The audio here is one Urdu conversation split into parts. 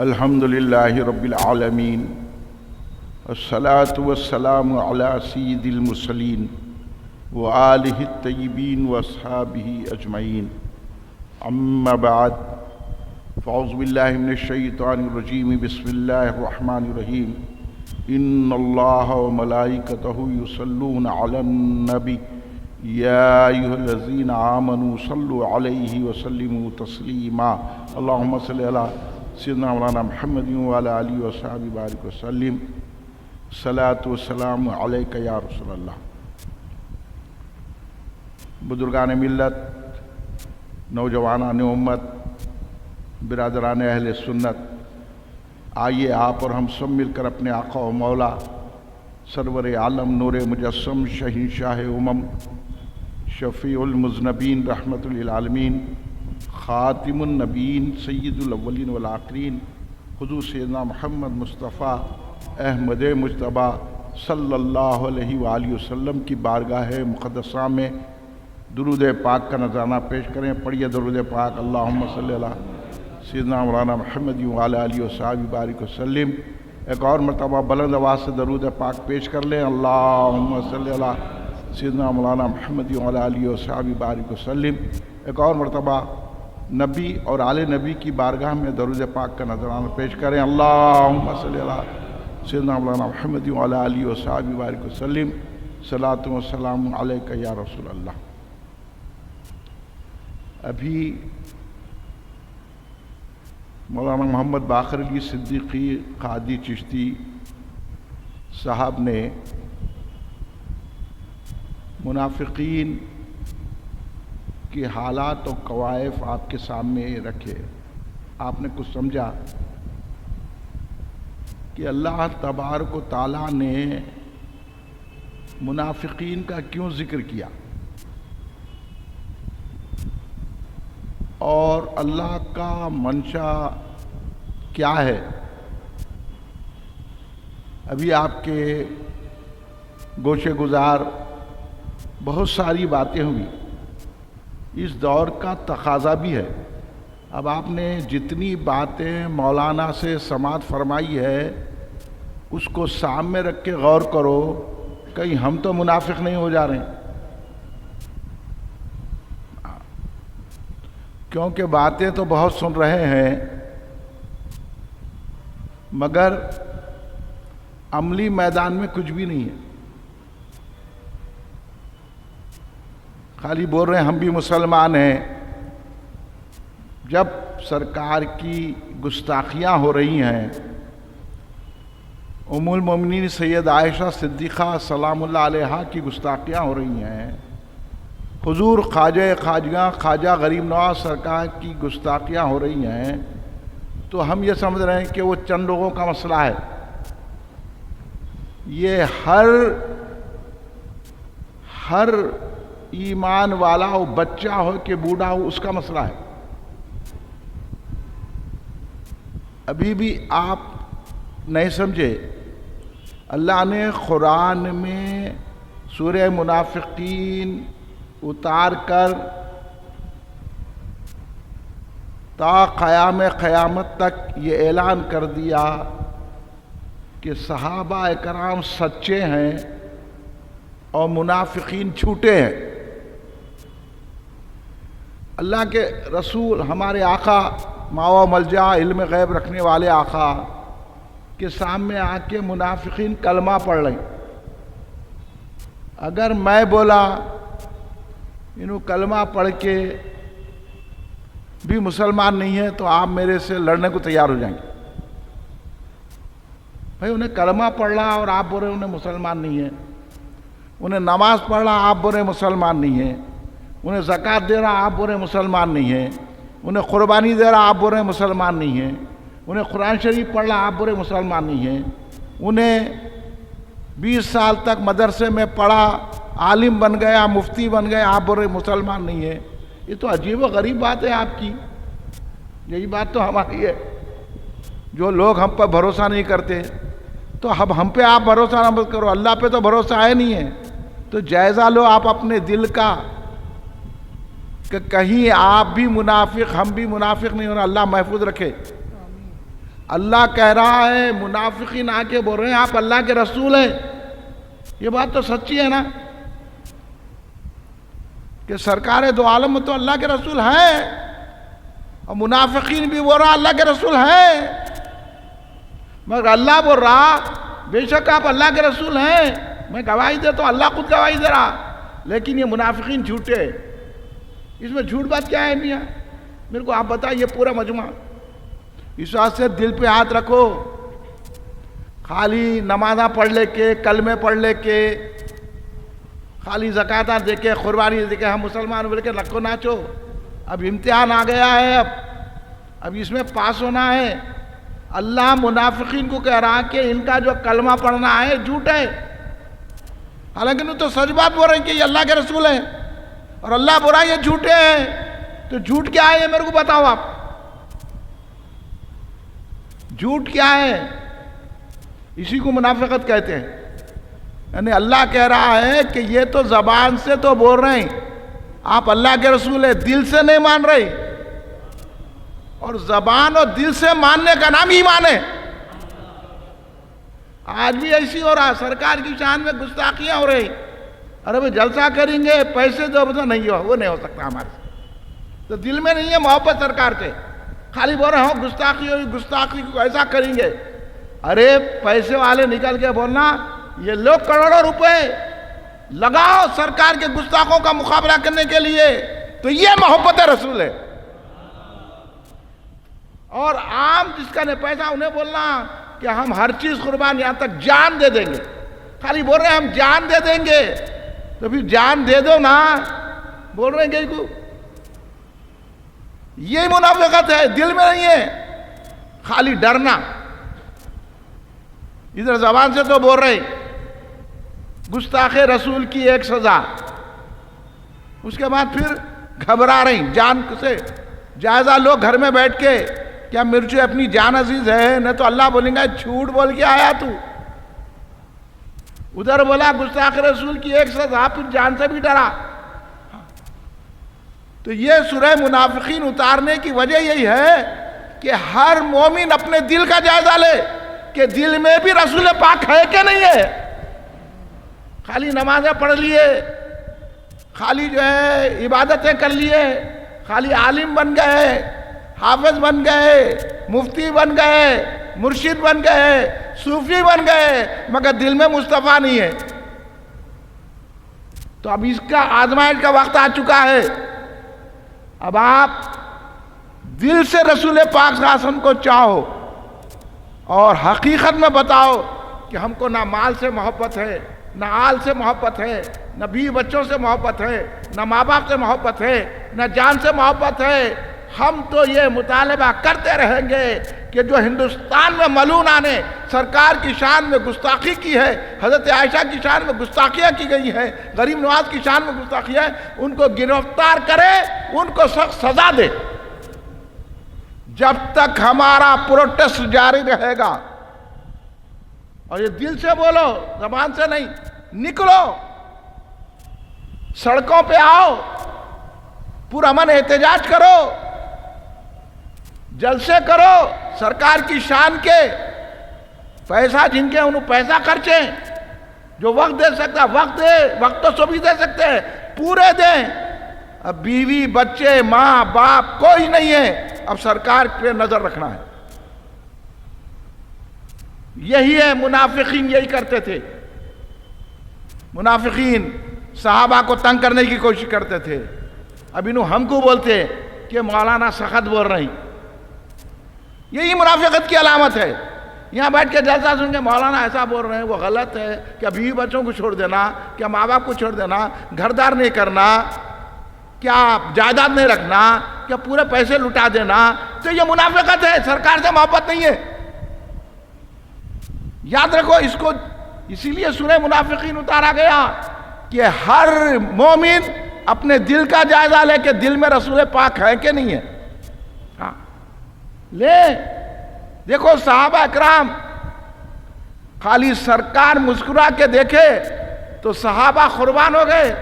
الحمدللہ رب العالمین الصلاة والسلام علی سید المرسلین وآلہ الطیبین واصحابہ اجمعین اما بعد فاعوذ باللہ من الشیطان الرجیم بسم اللہ الرحمن الرحیم ان اللہ وملائکتہ یصلون علی النبی یا ایھا الذین آمنوا صلوا علیہ وسلموا تسلیما اللہم صلی علی سیدنا مولانا محمد وعلی آلہ وصحبہ بارک وسلم صلاۃ والسلام علیک یا رسول اللہ۔ بزرگان ملت، نوجوانان امت، برادران اہل سنت، آئیے آپ اور ہم سب مل کر اپنے آقا و مولا سرور عالم نور مجسم شہنشاہ امم شفیع المذنبین رحمت للعالمین خاتم النبیین سید الاولین والآخرین حضور سیدنا محمد مصطفیٰ احمد مجتبیٰ صلی اللہ علیہ وآلہ وسلم کی بارگاہ مقدسہ میں درود پاک کا نذرانہ پیش کریں۔ پڑھیے درود پاک، اللہم صلی علی سیدنا مولانا محمد وعلی آلہ وصحبہ بارک وسلم۔ ایک اور مرتبہ بلند آواز سے درود پاک پیش کر لیں، اللہم صلی علی سیدنا مولانا محمد وعلی آلہ وصحبہ بارک وسلم۔ ایک اور مرتبہ نبی اور آل نبی کی بارگاہ میں درود پاک کا نذرانہ پیش کریں، اللہم صلی علی سیدنا مولانا محمد وعلی آلہ وصحبہ بارک وسلم، صلاۃ و سلام علیک یا رسول اللہ۔ ابھی مولانا محمد باقر علی صدیقی قادری چشتی صاحب نے منافقین کے حالات و کوائف آپ کے سامنے رکھے۔ آپ نے کچھ سمجھا کہ اللہ تبارک و تعالیٰ نے منافقین کا کیوں ذکر کیا اور اللہ کا منشا کیا ہے۔ ابھی آپ کے گوشے گزار بہت ساری باتیں ہوئی، اس دور کا تقاضا بھی ہے۔ اب آپ نے جتنی باتیں مولانا سے سماعت فرمائی ہے اس کو سامنے رکھ کے غور کرو، کہیں ہم تو منافق نہیں ہو جا رہے ہیں، کیونکہ باتیں تو بہت سن رہے ہیں مگر عملی میدان میں کچھ بھی نہیں ہے۔ خالی بول رہے ہیں ہم بھی مسلمان ہیں۔ جب سرکار کی گستاخیاں ہو رہی ہیں، ام المومنین سید عائشہ صدیقہ سلام اللہ علیہا کی گستاخیاں ہو رہی ہیں، حضور خواجہ غریب نواز سرکار کی گستاخیاں ہو رہی ہیں، تو ہم یہ سمجھ رہے ہیں کہ وہ چند لوگوں کا مسئلہ ہے۔ یہ ہر ایمان والا ہو، بچہ ہو کہ بوڑھا ہو، اس کا مسئلہ ہے۔ ابھی بھی آپ نہیں سمجھے، اللہ نے قرآن میں سورہ منافقین اتار کر تا قیام قیامت تک یہ اعلان کر دیا کہ صحابہ اکرام سچے ہیں اور منافقین جھوٹے ہیں۔ اللہ کے رسول ہمارے آقا ماوا ملجا علم غیب رکھنے والے آقا کے سامنے آ کے منافقین کلمہ پڑھ رہے ہیں۔ اگر میں بولا انہوں کلمہ پڑھ کے بھی مسلمان نہیں ہے تو آپ میرے سے لڑنے کو تیار ہو جائیں گے۔ بھائی انہیں کلمہ پڑھ رہا اور آپ بول رہے انہیں مسلمان نہیں ہے، انہیں نماز پڑھ رہا آپ بول رہے مسلمان نہیں ہیں، انہیں زکوٰۃ دے رہا آپ بول رہے مسلمان نہیں ہیں، انہیں قربانی دے رہا آپ بول رہے مسلمان نہیں ہیں، انہیں قرآن شریف پڑھ رہا آپ بول رہے مسلمان نہیں ہیں، انہیں 20 سال تک مدرسے میں پڑھا، عالم بن گیا، مفتی بن گئے، آپ بول رہے مسلمان نہیں ہیں۔ یہ تو عجیب و غریب بات ہے آپ کی۔ یہی بات تو ہماری ہے، جو لوگ ہم پر بھروسہ نہیں کرتے تو اب ہم پہ آپ بھروسہ نہ مت کرو، اللہ پہ تو بھروسہ ہے نہیں ہے، تو جائزہ لو آپ اپنے دل کا کہ کہیں آپ بھی منافق ہم بھی منافق نہیں ہونا، اللہ محفوظ رکھے۔ اللہ کہہ رہا ہے، منافقین آ کے بول رہے ہیں آپ اللہ کے رسول ہیں. یہ بات تو سچی ہے نا کہ سرکار دو عالم تو اللہ کے رسول ہیں، اور منافقین بھی بول رہا اللہ کے رسول ہیں. مگر اللہ بول رہا بے شک آپ اللہ کے رسول ہیں، میں گواہی دیتا ہوں، اللہ خود گواہی دے رہا، لیکن یہ منافقین جھوٹے. اس میں جھوٹ بات کیا ہے میاں؟ میرے کو آپ بتائیے پورا مجموعہ. اس واسطے دل پہ ہاتھ رکھو. خالی نمازاں پڑھ لے کے، کلمے پڑھ لے کے، خالی زکاتاں دے کے، قربانی دے کے ہم مسلمان بول کے لکھو ناچو. اب امتحان آ گیا ہے، اب اس میں پاس ہونا ہے. اللہ منافقین کو کہہ رہا کہ ان کا جو کلمہ پڑھنا ہے جھوٹ ہے، حالانکہ انہوں تو سچ بات بول رہے ہیں کہ یہ اللہ کے رسول ہیں، اور اللہ بول رہا ہے یہ جھوٹے ہیں. تو جھوٹ کیا ہے یہ میرے کو بتاؤ آپ. جھوٹ کیا ہے؟ اسی کو منافقت کہتے ہیں. یعنی اللہ کہہ رہا ہے کہ یہ تو زبان سے تو بول رہے ہیں آپ اللہ کے رسول ہیں، دل سے نہیں مان رہے. اور زبان اور دل سے ماننے کا نام ایمان ہے. آج بھی ایسی ہو رہا، سرکار کی شان میں گستاخیاں ہو رہی. ارے بھائی جلسہ کریں گے، پیسے دو، تو نہیں ہو، وہ نہیں ہو سکتا ہمارے سے. تو دل میں نہیں ہے محبت سرکار سے، خالی بول رہے ہو گستاخی ہوئی، گستاخی کو ایسا کریں گے. ارے پیسے والے نکل کے بولنا یہ لوگ کروڑوں روپے لگاؤ سرکار کے گستاخوں کا مقابلہ کرنے کے لیے، تو یہ محبت رسول ہے. اور عام جس کا نہیں پیسہ انہیں بولنا کہ ہم ہر چیز قربان، یہاں تک جان دے دیں گے. خالی بول رہے ہیں ہم جان دے دیں گے، تو پھر جان دے دو نا. بول رہے ہیں کہ یہ منافقت ہے، دل میں نہیں ہے، خالی ڈرنا. ادھر زبان سے تو بول رہے گستاخ رسول کی ایک سزا، اس کے بعد پھر گھبرا رہی جان سے. جائزہ لوگ گھر میں بیٹھ کے، کیا مرچو اپنی جان عزیز ہے؟ نہ تو اللہ بولیں گا جھوٹ بول کے آیا تو. ادھر بولا گستاخ رسول کی ایک سزا، پھر جان سے بھی ڈرا. تو یہ سورہ منافقین اتارنے کی وجہ یہی ہے کہ ہر مومن اپنے دل کا جائزہ لے کہ دل میں بھی رسول پاک ہے کہ نہیں ہے. خالی نمازیں پڑھ لیے، خالی جو ہے عبادتیں کر لیے، خالی عالم بن گئے، حافظ بن گئے، مفتی بن گئے، مرشد بن گئے، صوفی بن گئے، مگر دل میں مصطفیٰ نہیں ہے. تو اب اس کا آزمائش کا وقت آ چکا ہے. اب آپ دل سے رسول پاک صلی اللہ علیہ وسلم کو چاہو اور حقیقت میں بتاؤ کہ ہم کو نہ مال سے محبت ہے، نہ آل سے محبت ہے، نہ بیوی بچوں سے محبت ہے، نہ ماں باپ سے محبت ہے، نہ جان سے محبت ہے. ہم تو یہ مطالبہ کرتے رہیں گے کہ جو ہندوستان میں ملونہ نے سرکار کی شان میں گستاخی کی ہے، حضرت عائشہ کی شان میں گستاخیاں کی گئی ہیں، غریب نواز کی شان میں گستاخیاں ہیں، ان کو گرفتار کرے، ان کو سخت سزا دے. جب تک ہمارا پروٹیسٹ جاری رہے گا، اور یہ دل سے بولو، زبان سے نہیں، نکلو، سڑکوں پہ آؤ، پرامن احتجاج کرو، جلسے کرو، سرکار کی شان کے پیسہ جن کے انہوں پیسہ خرچیں، جو وقت دے سکتا وقت دے، وقت تو سبھی دے سکتے ہیں، پورے دیں. اب بیوی بچے ماں باپ کوئی نہیں ہے، اب سرکار پہ نظر رکھنا ہے. یہی ہے منافقین، یہی کرتے تھے. منافقین صحابہ کو تنگ کرنے کی کوشش کرتے تھے. اب انہوں ہم کو بولتے کہ مولانا سخت بول رہے ہیں. یہی منافقت کی علامت ہے. یہاں بیٹھ کے جلسہ سن کے مولانا ایسا بول رہے ہیں، وہ غلط ہے. کیا بیوی بچوں کو چھوڑ دینا، کیا ماں باپ کو چھوڑ دینا، گھردار نہیں کرنا، کیا جائیداد نہیں رکھنا، کیا پورے پیسے لٹا دینا، تو یہ منافقت ہے، سرکار سے محبت نہیں ہے. یاد رکھو اس کو. اسی لیے سورہ منافقین اتارا گیا کہ ہر مومن اپنے دل کا جائزہ لے کہ دل میں رسول پاک ہے کہ نہیں ہے. ہاں لے. دیکھو صحابہ اکرام، خالی سرکار مسکرا کے دیکھے تو صحابہ قربان ہو گئے.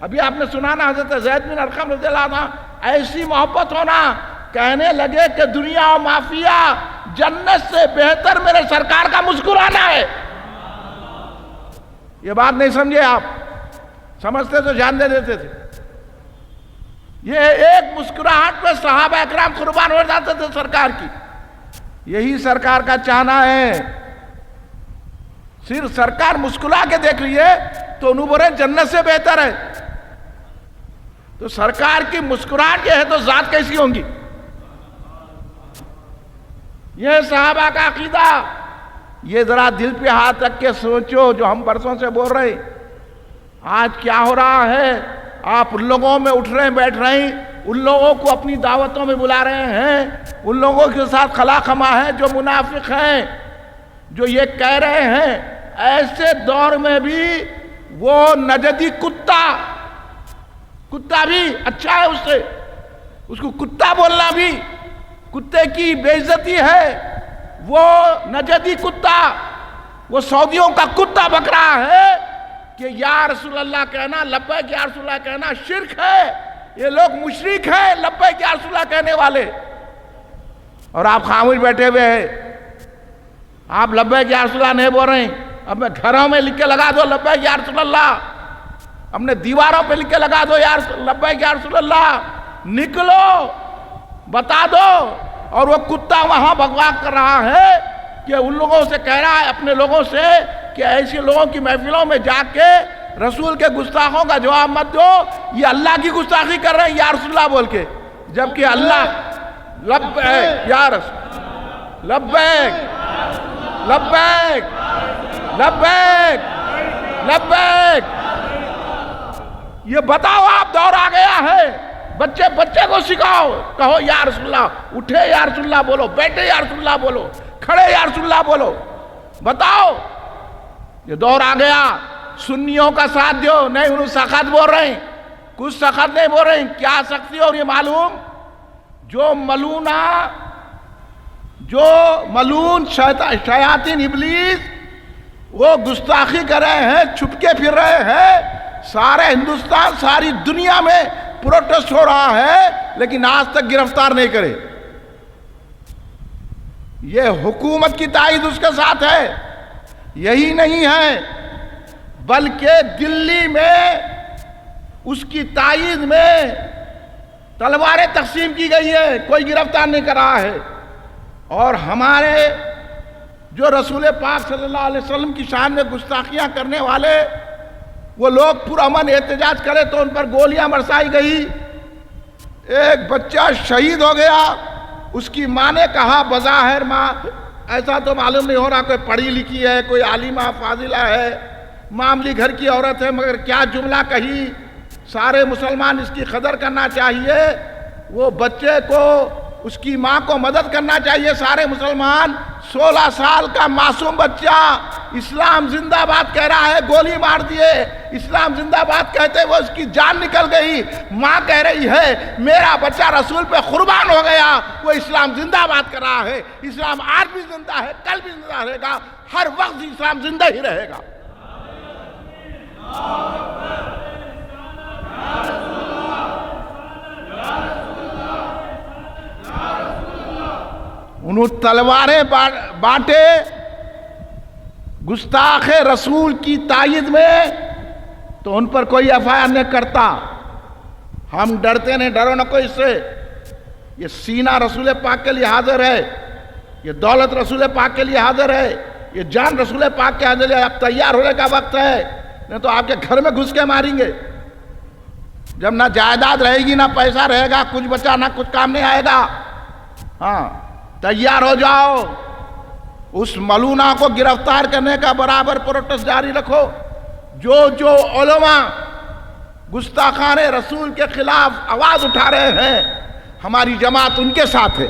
ابھی آپ نے سنا نا حضرت زید بن ارقم رضی اللہ عنہ، ایسی محبت ہونا کہنے لگے کہ دنیا و مافیا جنت سے بہتر میرے سرکار کا مسکرانا ہے۔ یہ بات نہیں سمجھے آپ؟ سمجھتے تو جان دے دیتے تھے۔ یہ ایک مسکراہٹ پہ صحابہ اکرام قربان ہو جاتے تھے سرکار کی۔ یہی سرکار کا چاہنا ہے۔ صرف سرکار مسکرا کے دیکھ لیے تو نور جنت سے بہتر ہے۔ تو سرکار کی مسکراہٹ یہ ہے تو ذات کیسی ہوں گی؟ یہ صحابہ کا عقیدہ۔ یہ ذرا دل پہ ہاتھ رکھ کے سوچو، جو ہم برسوں سے بول رہے ہیں آج کیا ہو رہا ہے۔ آپ ان لوگوں میں اٹھ رہے ہیں، بیٹھ رہے ہیں، ان لوگوں کو اپنی دعوتوں میں بلا رہے ہیں، ان لوگوں کے ساتھ خلا خما ہے جو منافق ہیں، جو یہ کہہ رہے ہیں۔ ایسے دور میں بھی وہ نجدی کتا بھی اچھا ہے، اس کو کتا بولنا بھی کتے کی بے عزتی ہے۔ وہ نجدی کتا، وہ سعودیوں کا کتا بک رہا ہے کہ یا رسول اللہ کہنا، لبیک یا رسول اللہ کہنا شرک ہے، یہ لوگ مشرک ہیں لبیک یا رسول اللہ کہنے والے، اور آپ خاموش بیٹھے ہوئے ہیں۔ آپ لبیک یا رسول اللہ نہیں بول رہے ہیں۔ اب میں گھروں میں لکھ کے لگا دو لبیک یا رسول اللہ، اپنے دیواروں پہ لکھ کے لگا دو لبیک یا رسول اللہ، نکلو بتا دو۔ اور وہ کتا وہاں بغواغ کر رہا ہے کہ ان لوگوں سے کہہ رہا ہے، اپنے لوگوں سے، کہ ایسے لوگوں کی محفلوں میں جا کے رسول کے گستاخوں کا جواب مت دو، یہ اللہ کی گستاخی کر رہے ہیں یا رسول اللہ بول کے، جبکہ اللہ لبیک یا رسول لبیک لبیک لبیک لبیک۔ یہ بتاؤ آپ دور آ گیا ہے، بچے کو سکھاؤ، کہو یا رسول اللہ، اٹھے یا رسول اللہ بولو، بیٹھے یا رسول اللہ بولو، کھڑے یا رسول اللہ بولو، بتاؤ۔ یہ دور آ گیا، سنیوں کا ساتھ دیو، نہیں انہوں سخت بول رہے ہیں، کچھ سخت نہیں بول رہے ہیں۔ کیا سختی اور یہ معلوم، جو ملون شیاطین ابلیس وہ گستاخی کر رہے ہیں، چھپکے پھر رہے ہیں، سارے ہندوستان ساری دنیا میں پروٹیسٹ ہو رہا ہے، لیکن آج تک گرفتار نہیں کرے۔ یہ حکومت کی تائید اس کے ساتھ ہے۔ یہی نہیں ہے بلکہ دلی میں اس کی تائید میں تلواریں تقسیم کی گئی ہے، کوئی گرفتار نہیں کر رہا ہے۔ اور ہمارے جو رسول پاک صلی اللہ علیہ وسلم کی شان میں گستاخیاں کرنے والے وہ لوگ پرامن احتجاج کرے تو ان پر گولیاں برسائی گئی، ایک بچہ شہید ہو گیا۔ اس کی ماں نے کہا، بظاہر ماں ایسا تو معلوم نہیں ہو رہا کوئی پڑھی لکھی ہے، کوئی عالمہ فاضلہ ہے، معمولی گھر کی عورت ہے، مگر کیا جملہ کہی، سارے مسلمان اس کی قدر کرنا چاہیے، وہ بچے کو، اس کی ماں کو مدد کرنا چاہیے سارے مسلمان۔ 16 سال کا معصوم بچہ اسلام زندہ باد کہہ رہا ہے، گولی مار دیے، اسلام زندہ باد کہتے وہ اس کی جان نکل گئی۔ ماں کہہ رہی ہے میرا بچہ رسول پہ قربان ہو گیا، وہ اسلام زندہ باد کر رہا ہے۔ اسلام آج بھی زندہ ہے، کل بھی زندہ رہے گا، ہر وقت اسلام زندہ ہی رہے گا۔ انہوں تلواریں بانٹے گستاخ رسول کی تائید میں، تو ان پر کوئی ایف آئی آر نہیں کرتا۔ ہم ڈرتے نہیں، ڈرو نہ کوئی اس سے۔ یہ سینہ رسول پاک کے لیے حاضر ہے، یہ دولت رسول پاک کے لیے حاضر ہے، یہ جان رسول پاک کے حاضر ہے۔ اب تیار ہونے کا وقت ہے، نہیں تو آپ کے گھر میں گھس کے ماریں گے۔ جب نہ جائیداد رہے گی، نہ پیسہ رہے گا، کچھ بچہ نہ کچھ کام نہیں آئے گا۔ ہاں، تیار ہو جاؤ، اس ملونہ کو گرفتار کرنے کا برابر پروٹیسٹ جاری رکھو۔ جو علماء گستاخان رسول کے خلاف آواز اٹھا رہے ہیں، ہماری جماعت ان کے ساتھ ہے،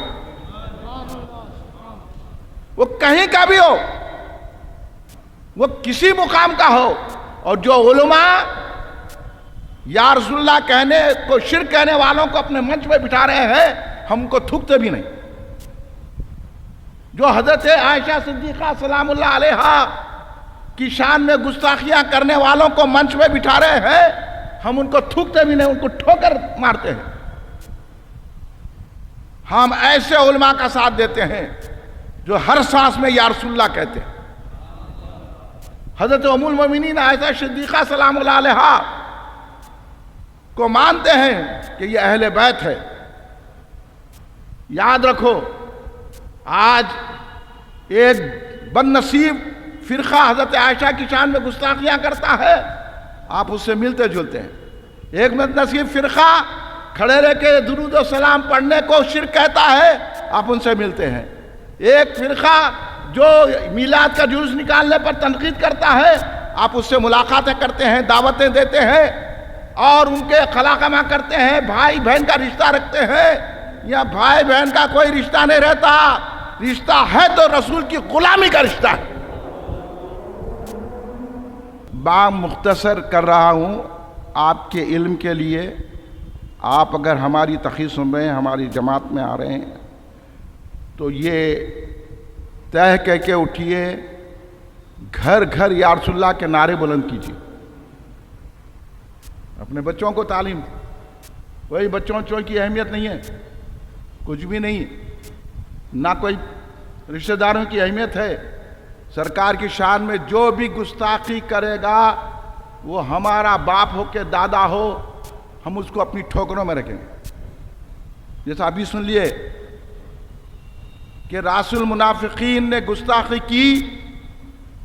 وہ کہیں کا بھی ہو، وہ کسی مقام کا ہو۔ اور جو علماء یا رسول اللہ کہنے کو، شرک کہنے والوں کو اپنے منچ پہ بٹھا رہے ہیں، ہم کو تھکتے بھی نہیں۔ جو حضرت عائشہ صدیقہ سلام اللہ علیہا کی شان میں گستاخیاں کرنے والوں کو منچ پہ بٹھا رہے ہیں، ہم ان کو تھوکتے بھی نہیں، ان کو ٹھوکر مارتے ہیں۔ ہم ایسے علماء کا ساتھ دیتے ہیں جو ہر سانس میں یا رسول اللہ کہتے ہیں. حضرت ام المومنین عائشہ صدیقہ سلام اللہ علیہا کو مانتے ہیں کہ یہ اہل بیت ہے. یاد رکھو، آج ایک بد نصیب فرقہ حضرت عائشہ کی شان میں گستاخیاں کرتا ہے، آپ اس سے ملتے جلتے ہیں. ایک بد نصیب فرقہ کھڑے رہ کے درود و سلام پڑھنے کو شرک کہتا ہے، آپ ان سے ملتے ہیں. ایک فرقہ جو میلاد کا جلوس نکالنے پر تنقید کرتا ہے، آپ اس سے ملاقاتیں کرتے ہیں، دعوتیں دیتے ہیں اور ان کے خلاقمہ کرتے ہیں، بھائی بہن کا رشتہ رکھتے ہیں. یا بھائی بہن کا کوئی رشتہ نہیں رہتا، رشتہ ہے تو رسول کی غلامی کا رشتہ ہے. بات مختصر کر رہا ہوں آپ کے علم کے لیے. آپ اگر ہماری تقریر سن رہے ہیں، ہماری جماعت میں آ رہے ہیں، تو یہ طے کہہ کے اٹھیے، گھر گھر یا رسول اللہ کے نعرے بلند کیجیے. اپنے بچوں کو تعلیم، کوئی بچوں کی اہمیت نہیں ہے، کچھ بھی نہیں، نہ کوئی رشتہ داروں کی اہمیت ہے. سرکار کی شان میں جو بھی گستاخی کرے گا وہ ہمارا باپ ہو کے دادا ہو، ہم اس کو اپنی ٹھوکروں میں رکھیں گے. جیسا ابھی سن لیے کہ راس المنافقین نے گستاخی کی،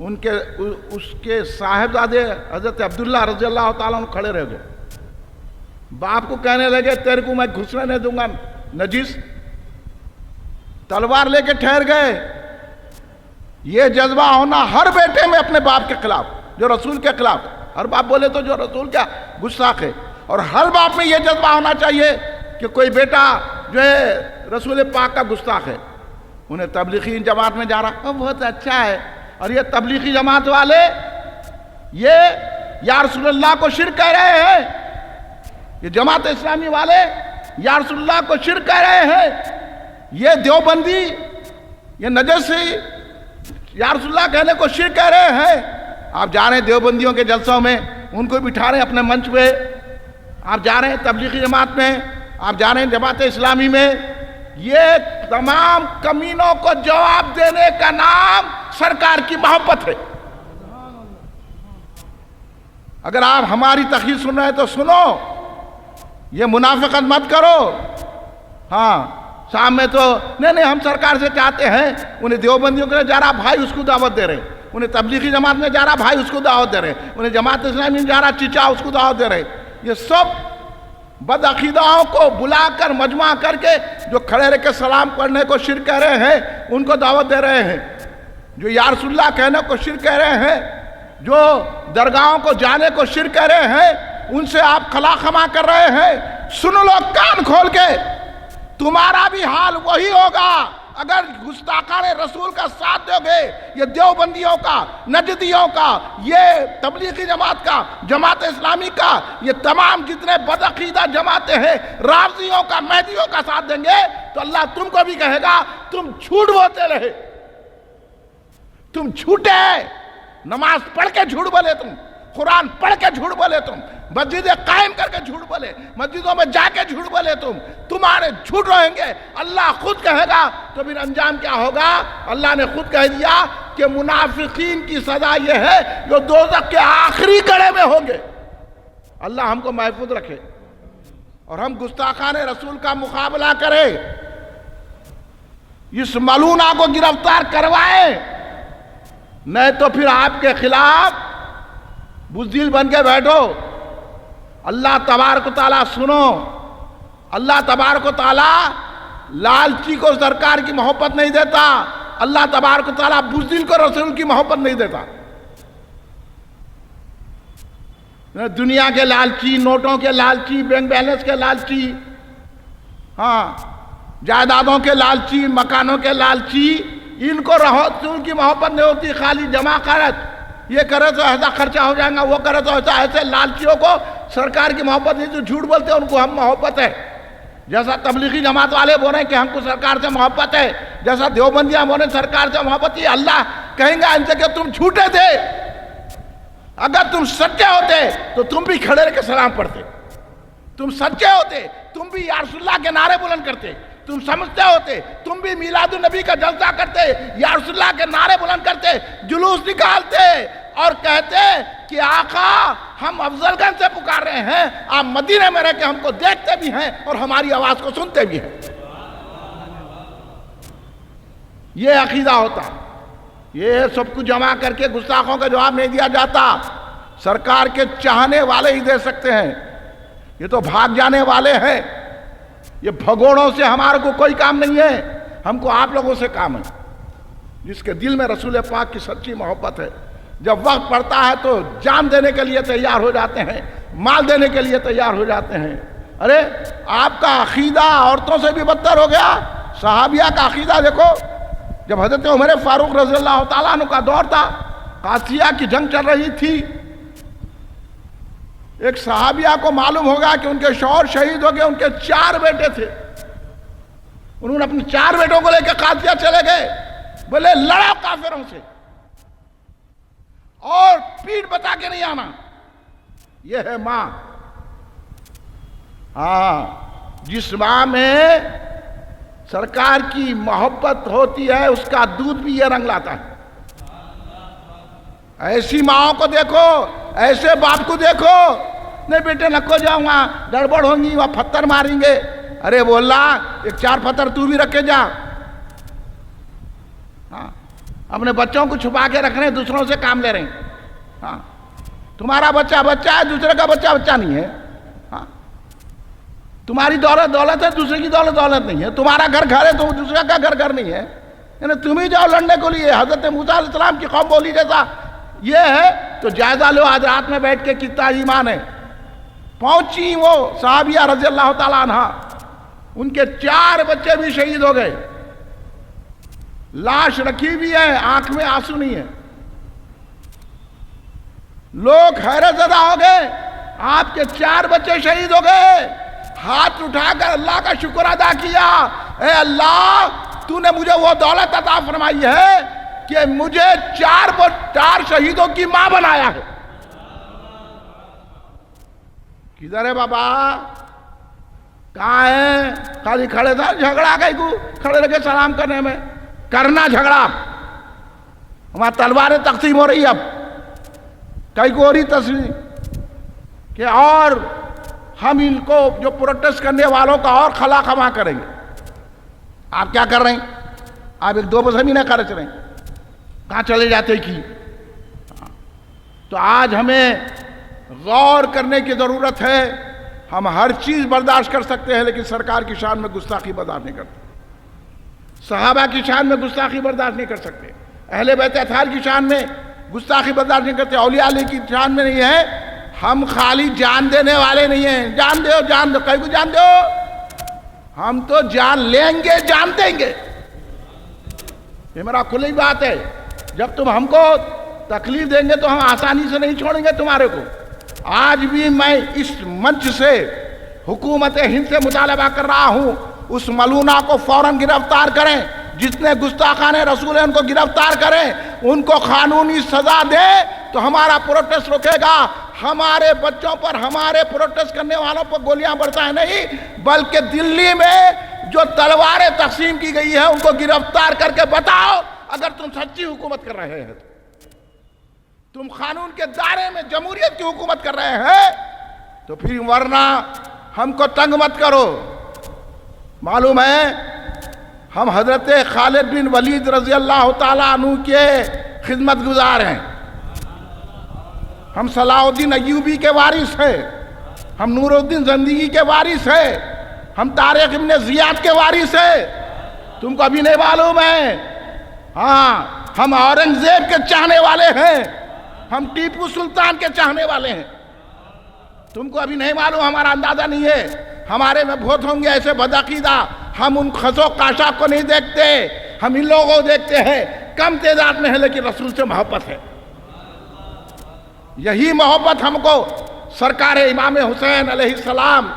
اس کے صاحبزادے حضرت عبداللہ رضی اللہ تعالیٰ عنہ کھڑے رہ گئے. باپ کو کہنے لگے تیرے کو میں گھسنے نہیں دوں گا نجس. تلوار لے کے ٹھہر گئے. یہ جذبہ ہونا ہر بیٹے میں اپنے باپ کے خلاف، جو رسول کے خلاف. ہر باپ بولے تو جو رسول کا گستاخ ہے. اور ہر باپ میں یہ جذبہ ہونا چاہیے کہ کوئی بیٹا جو ہے رسول پاک کا گستاخ ہے. انہیں تبلیغی جماعت میں جا رہا، بہت اچھا ہے. اور یہ تبلیغی جماعت والے یہ یا رسول اللہ کو شرک کہہ رہے ہیں. یہ جماعت اسلامی والے یا رسول اللہ کو شرک کہہ رہے ہیں. یہ دیوبندی، یہ نجسی یا رسول اللہ کہنے کو شرک کہہ رہے ہیں. آپ جا رہے ہیں دیوبندیوں کے جلسوں میں، ان کو بٹھا رہے ہیں اپنے منچ پہ. آپ جا رہے ہیں تبلیغی جماعت میں، آپ جا رہے ہیں جماعت اسلامی میں. یہ تمام کمینوں کو جواب دینے کا نام سرکار کی محبت ہے. اگر آپ ہماری تقریر سن رہے ہیں تو سنو، یہ منافقت مت کرو. ہاں شام میں تو نہیں ہم سرکار سے چاہتے ہیں. انہیں دیوبندیوں کے لیے جا رہا بھائی اس کو دعوت دے رہے ہیں، انہیں تبلیغی جماعت میں جا رہا بھائی اس کو دعوت دے رہے ہیں، انہیں جماعت اسلامی میں جا رہا چچا اس کو دعوت دے رہے ہیں. یہ سب بد عقیداؤں کو بلا کر مجمع کر کے جو کھڑے رہ کے سلام پڑھنے کو شرک کہہ رہے ہیں ان کو دعوت دے رہے ہیں. جو یا رسول اللہ کہنے کو شرک کہہ رہے ہیں، جو درگاہوں کو جانے کو شرک کہہ رہے ہیں، ان سے آپ خلا خما کر رہے ہیں. سن لو کان کھول کے، تمہارا بھی حال وہی ہوگا اگر گستاخان رسول کا ساتھ دو گے. یہ دیوبندیوں کا، نجدیوں کا، یہ تبلیغی جماعت کا، جماعت اسلامی کا، یہ تمام جتنے بدعقیدہ جماعتیں ہیں، رافضیوں کا، مہدیوں کا ساتھ دیں گے تو اللہ تم کو بھی کہے گا تم جھوٹ بولتے رہے، تم جھوٹے. نماز پڑھ کے جھوٹ بولے، تم قرآن پڑھ کے جھوٹ بولے، تم مسجدیں قائم کر کے جھوٹ بولے، مسجدوں میں جا کے جھوٹ بولے، تمہارے جھوٹ رہیں گے. اللہ خود کہے گا تو پھر انجام کیا ہوگا؟ اللہ نے خود کہہ دیا کہ منافقین کی سزا یہ ہے جو دوزخ کے آخری گڑھے میں ہوں گے. اللہ ہم کو محفوظ رکھے اور ہم گستاخان رسول کا مقابلہ کریں، اس ملونہ کو گرفتار کروائیں. نہیں تو پھر آپ کے خلاف بزدل بن کے بیٹھو. اللہ تبارک و تعالیٰ سنو، اللہ تبارک و تعالیٰ لالچی کو سرکار کی محبت نہیں دیتا. اللہ تبارک و تعالیٰ بزدل کو رسول کی محبت نہیں دیتا. دنیا کے لالچی، نوٹوں کے لالچی، بینک بیلنس کے لالچی، ہاں جائیدادوں کے لالچی، مکانوں کے لالچی، ان کو رسول کی محبت نہیں ہوتی. خالی جمع کرت، یہ کرے تو ایسا خرچہ ہو جائے گا، وہ کرے تو ایسا. ایسے لالچیوں کو سرکار کی محبت نہیں، جو جھوٹ بولتے ہیں ان کو ہم محبت ہے. جیسا تبلیغی جماعت والے بول رہے ہیں کہ ہم کو سرکار سے محبت ہے، جیسا دیوبندیاں بول رہے ہیں سرکار سے محبت ہے. اللہ کہیں گا ان سے کہ تم جھوٹے تھے. اگر تم سچے ہوتے تو تم بھی کھڑے رہ کے سلام پڑھتے، تم سچے ہوتے تم بھی یا رسول اللہ کے نعرے بلند کرتے، تم سمجھتے ہوتے تم بھی میلاد النبی کا جلسہ کرتے، یا رسول اللہ کے نعرے بلند کرتے، جلوس نکالتے اور کہتے کہ آقا ہم افضل گنج سے پکار رہے ہیں، آپ مدینہ میں رہ کے ہم کو دیکھتے بھی ہیں اور ہماری آواز کو سنتے بھی ہیں. یہ عقیدہ ہوتا. یہ سب کچھ جمع کر کے گستاخوں کا جواب نہیں دیا جاتا. سرکار کے چاہنے والے ہی دے سکتے ہیں. یہ تو بھاگ جانے والے ہیں. یہ بھگوڑوں سے ہمارے کو کوئی کام نہیں ہے، ہم کو آپ لوگوں سے کام ہے. جس کے دل میں رسول پاک کی سچی محبت ہے، جب وقت پڑتا ہے تو جان دینے کے لیے تیار ہو جاتے ہیں، مال دینے کے لیے تیار ہو جاتے ہیں. ارے آپ کا عقیدہ عورتوں سے بھی بدتر ہو گیا. صحابیہ کا عقیدہ دیکھو. جب حضرت عمر فاروق رضی اللہ تعالیٰ عنہ کا دور تھا، قادسیہ کی جنگ چل رہی تھی، ایک صحابیہ کو معلوم ہوگا کہ ان کے شوہر شہید ہو گئے. ان کے 4 بیٹے تھے. انہوں نے اپنے 4 بیٹوں کو لے کے قادسیہ چلے گئے. بولے لڑو کافروں سے اور پیٹھ بتا کے نہیں آنا. یہ ہے ماں. ہاں، جس ماں میں سرکار کی محبت ہوتی ہے اس کا دودھ بھی یہ رنگ لاتا ہے. ایسی ماں کو دیکھو، ایسے باپ کو دیکھو. نہیں بیٹے نکو جاؤں گا، گڑبڑ ہوں گی، وہاں پتھر ماریں گے. ارے بولا ایک 4 پتھر تو بھی رکھے جا. ہاں، اپنے بچوں کو چھپا کے رکھ رہے ہیں، دوسروں سے کام لے رہے ہیں. ہاں، تمہارا بچہ بچہ ہے، دوسرے کا بچہ بچہ نہیں ہے. ہاں، تمہاری دولت دولت ہے، دوسرے کی دولت دولت نہیں ہے. تمہارا گھر گھر ہے تو دوسرے کا گھر گھر نہیں ہے. یعنی تم ہی جاؤ لڑنے کو لیے. حضرت موسیٰ علیہ السلام کی قوم بولی جیسا یہ ہے تو جائزہ لو آج رات میں بیٹھ کے کتنا ایمان ہے. پہنچی وہ صحابیہ رضی اللہ تعالیٰ عنہ، ان کے 4 بچے بھی شہید ہو گئے. لاش رکھی بھی ہے، آنکھ میں آنسو نہیں ہے. لوگ حیرت زدہ ہو گئے. آپ کے 4 بچے شہید ہو گئے. ہاتھ اٹھا کر اللہ کا شکر ادا کیا. اے اللہ، تو نے مجھے وہ دولت عطا فرمائی ہے کہ مجھے 4 شہیدوں کی ماں بنایا ہے. کدھر ہے بابا؟ کہاں ہے؟ خالی کھڑے تھا. جھگڑا کہیں کو کھڑے رہ کے سلام کرنے میں کرنا جھگڑا. وہاں تلواریں تقسیم ہو رہی. اب کہیں کو ہو رہی تصویر کہ اور ہم ان کو جو پروٹیسٹ کرنے والوں کا اور خلا خما کریں گے. آپ کیا کر رہے ہیں؟ آپ ایک 2 زمینیں خرچ رہے ہیں. کہاں چلے جاتے کی؟ تو آج ہمیں غور کرنے کی ضرورت ہے. ہم ہر چیز برداشت کر سکتے ہیں لیکن سرکار کی شان میں گستاخی برداشت نہیں کرتے. صحابہ کی شان میں گستاخی برداشت نہیں کر سکتے. اہل بیت اطہار کی شان میں گستاخی برداشت نہیں کرتے. اولیاء علیہ کی شان میں نہیں ہے. ہم خالی جان دینے والے نہیں ہیں. جان دو جان دو، کہیں کو جان دو. ہم تو جان لیں گے، جان دیں گے. یہ میرا کھلی بات ہے. جب تم ہم کو تکلیف دیں گے تو ہم آسانی سے نہیں چھوڑیں گے تمہارے کو. آج بھی میں اس منچ سے حکومت ہند سے مطالبہ کر رہا ہوں، اس ملونہ کو فوراً گرفتار کریں. جتنے گستاخان رسول ہیں ان کو گرفتار کریں، ان کو قانونی سزا دیں تو ہمارا پروٹیسٹ رکے گا. ہمارے بچوں پر، ہمارے پروٹیسٹ کرنے والوں پر گولیاں برسائیں نہیں، بلکہ دلی میں جو تلواریں تقسیم کی گئی ہیں ان کو گرفتار کر کے بتاؤ. اگر تم سچی حکومت کر رہے ہیں، تم قانون کے دائرے میں جمہوریت کی حکومت کر رہے ہیں تو پھر ورنہ ہم کو تنگ مت کرو. معلوم ہے ہم حضرت خالد بن ولید رضی اللہ تعالیٰ عنہ کے خدمت گزار ہیں. ہم صلاح الدین ایوبی کے وارث ہیں. ہم نور الدین زندگی کے وارث ہیں. ہم طارق ابن زیاد کے وارث ہیں. تم کو ابھی نہیں معلوم ہے؟ ہاں، ہم اورنگزیب کے چاہنے والے ہیں. ہم ٹیپو سلطان کے چاہنے والے ہیں. تم کو ابھی نہیں معلوم، ہمارا اندازہ نہیں ہے. ہمارے میں بہت ہوں گے ایسے بدعقیدہ. ہم ان خسو قاشاق کو نہیں دیکھتے، ہم ان لوگوں کو دیکھتے ہیں. کم تعداد میں ہے لیکن رسول سے محبت ہے. یہی محبت ہم کو سرکار امام حسین علیہ السلام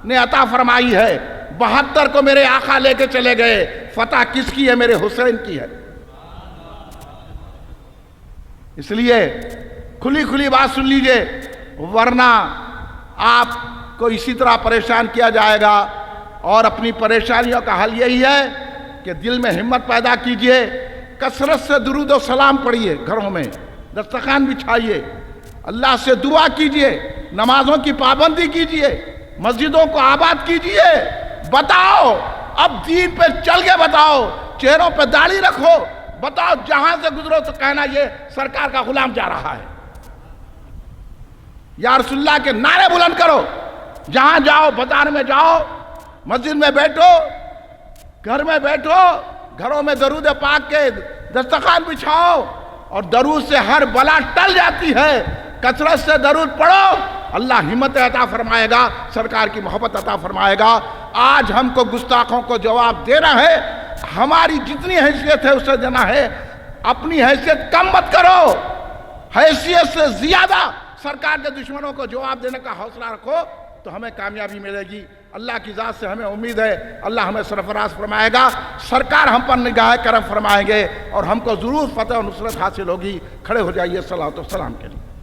نے عطا فرمائی ہے. 72 کو میرے آقا لے کے چلے گئے. فتح کس کی ہے؟ میرے حسین کی ہے. اس لیے کھلی بات سن لیجئے، ورنہ آپ کو اسی طرح پریشان کیا جائے گا اور اپنی پریشانیوں کا حل یہی ہے کہ دل میں ہمت پیدا کیجئے، کثرت سے درود و سلام پڑھیے، گھروں میں دسترخوان بچھائیے، اللہ سے دعا کیجئے، نمازوں کی پابندی کیجئے، مسجدوں کو آباد کیجئے، بتاؤ اب دین پہ چل کے بتاؤ، چہروں پہ داڑھی رکھو، بتاؤ جہاں سے گزرو تو کہنا یہ سرکار کا غلام جا رہا ہے، یا رسول اللہ کے نعرے بلند کرو، جہاں جاؤ، بازار میں جاؤ، مسجد میں بیٹھو، گھر میں بیٹھو، گھروں میں درود پاک کے دسترخوان بچھاؤ، اور درود سے ہر بلا ٹل جاتی ہے، کثرت سے درود پڑھو، اللہ ہمت عطا فرمائے گا، سرکار کی محبت عطا فرمائے گا۔ آج ہم کو گستاخوں کو جواب دینا ہے، ہماری جتنی حیثیت ہے اسے دینا ہے، اپنی حیثیت کم مت کرو، حیثیت سے زیادہ سرکار کے دشمنوں کو جواب دینے کا حوصلہ رکھو تو ہمیں کامیابی ملے گی۔ اللہ کی ذات سے ہمیں امید ہے اللہ ہمیں سرفراز فرمائے گا، سرکار ہم پر نگاہ کرم فرمائیں گے اور ہم کو ضرور فتح و نصرت حاصل ہوگی۔ کھڑے ہو جائیے صلوات و سلام کے لیے۔